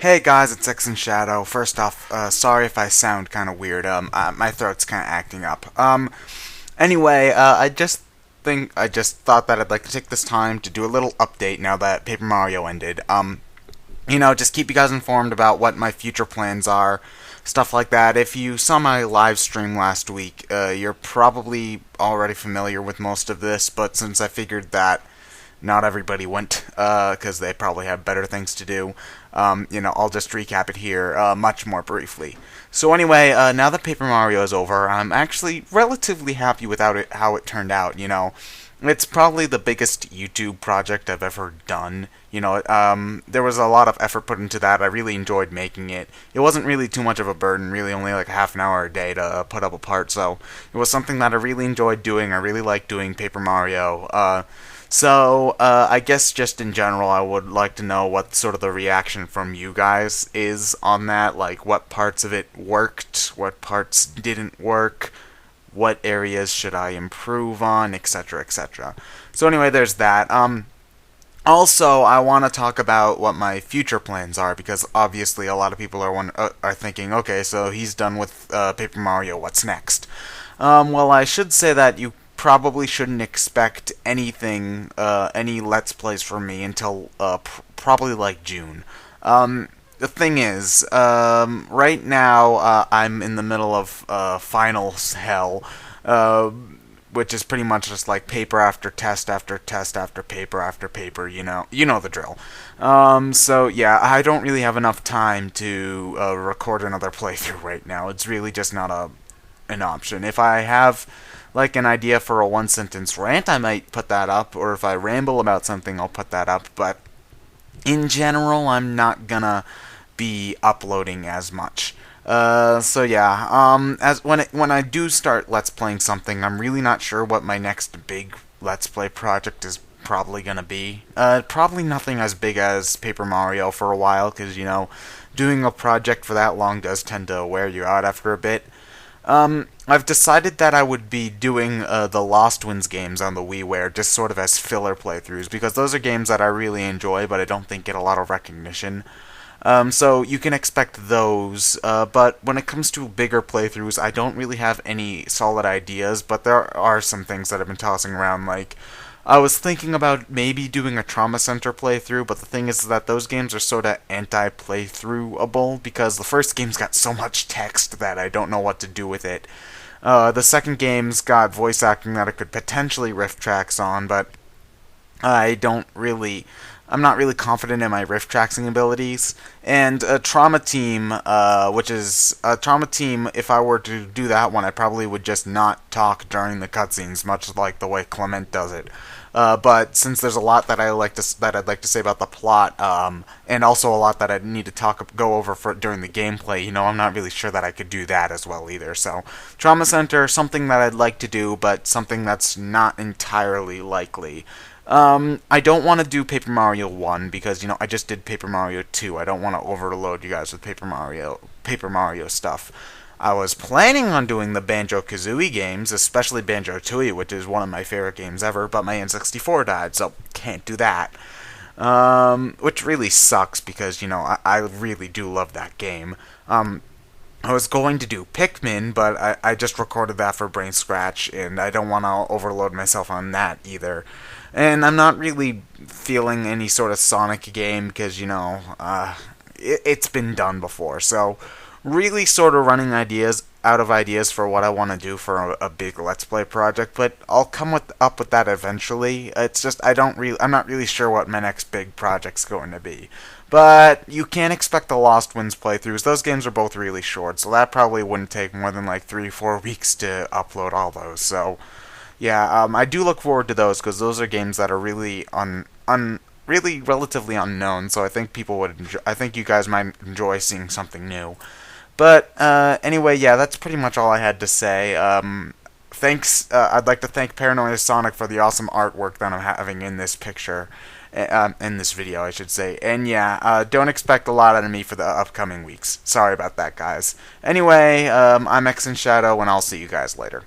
Hey guys, it's ExandShadow. First off, sorry if I sound kind of weird. My throat's kind of acting up. Anyway, I just thought that I'd like to take this time to do a little update now that Paper Mario ended. Just keep you guys informed about what my future plans are, stuff like that. If you saw my live stream last week, you're probably already familiar with most of this, but since I figured that not everybody went, because they probably have better things to do. I'll just recap it here much more briefly. So anyway, now that Paper Mario is over, I'm actually relatively happy with how it turned out. It's probably the biggest YouTube project I've ever done. There was a lot of effort put into that. I really enjoyed making it. It wasn't really too much of a burden, really only like half an hour a day to put up a part, so it was something that I really enjoyed doing. I really liked doing Paper Mario. I guess just in general, I would like to know what sort of the reaction from you guys is on that. Like, what parts of it worked, what parts didn't work, what areas should I improve on, etc., etc. So anyway, there's that. Also, I want to talk about what my future plans are, because obviously a lot of people are thinking, okay, so he's done with Paper Mario, what's next? Well, I should say that you probably shouldn't expect anything, any Let's Plays from me until probably like June. The thing is, right now I'm in the middle of finals hell, which is pretty much just like paper after test after test after paper. You know the drill. So yeah, I don't really have enough time to record another playthrough right now. It's really just not an option. If I have like an idea for a one-sentence rant, I might put that up, or if I ramble about something, I'll put that up, but in general, I'm not gonna be uploading as much. As when I do start Let's Playing something, I'm really not sure what my next big Let's Play project is probably gonna be. Probably nothing as big as Paper Mario for a while, because, doing a project for that long does tend to wear you out after a bit. I've decided that I would be doing the Lost Winds games on the WiiWare just sort of as filler playthroughs, because those are games that I really enjoy, but I don't think get a lot of recognition. So you can expect those, but when it comes to bigger playthroughs, I don't really have any solid ideas, but there are some things that I've been tossing around, like I was thinking about maybe doing a Trauma Center playthrough, but the thing is that those games are sort of anti-playthroughable, because the first game's got so much text that I don't know what to do with it. The second game's got voice acting that I could potentially riff tracks on, but I'm not really confident in my riff tracking abilities. And a Trauma Team, if I were to do that one, I probably would just not talk during the cutscenes, much like the way Clement does it. But since there's a lot that I'd like to say about the plot, and also a lot that I'd need to go over during the gameplay, I'm not really sure that I could do that as well either. So, Trauma Center, something that I'd like to do, but something that's not entirely likely. I don't want to do Paper Mario 1 because, I just did Paper Mario 2. I don't want to overload you guys with Paper Mario stuff. I was planning on doing the Banjo-Kazooie games, especially Banjo-Tooie, which is one of my favorite games ever, but my N64 died, so can't do that. Which really sucks because, I really do love that game. I was going to do Pikmin, but I just recorded that for Brain Scratch, and I don't want to overload myself on that either. And I'm not really feeling any sort of Sonic game because, it's been done before. So, really sort of running out of ideas for what I want to do for a big Let's Play project, but I'll come up with that eventually. It's just I'm not really sure what my next big project's going to be. But you can't expect the Lost Winds playthroughs. Those games are both really short, so that probably wouldn't take more than like 3-4 weeks to upload all those. So, yeah, I do look forward to those because those are games that are really really relatively unknown. So I think I think you guys might enjoy seeing something new. But anyway, yeah, that's pretty much all I had to say. Thanks. I'd like to thank Paranoia Sonic for the awesome artwork that I'm having in this picture. In this video, I should say. And yeah, don't expect a lot out of me for the upcoming weeks. Sorry about that, guys. Anyway, I'm ExandShadow, and I'll see you guys later.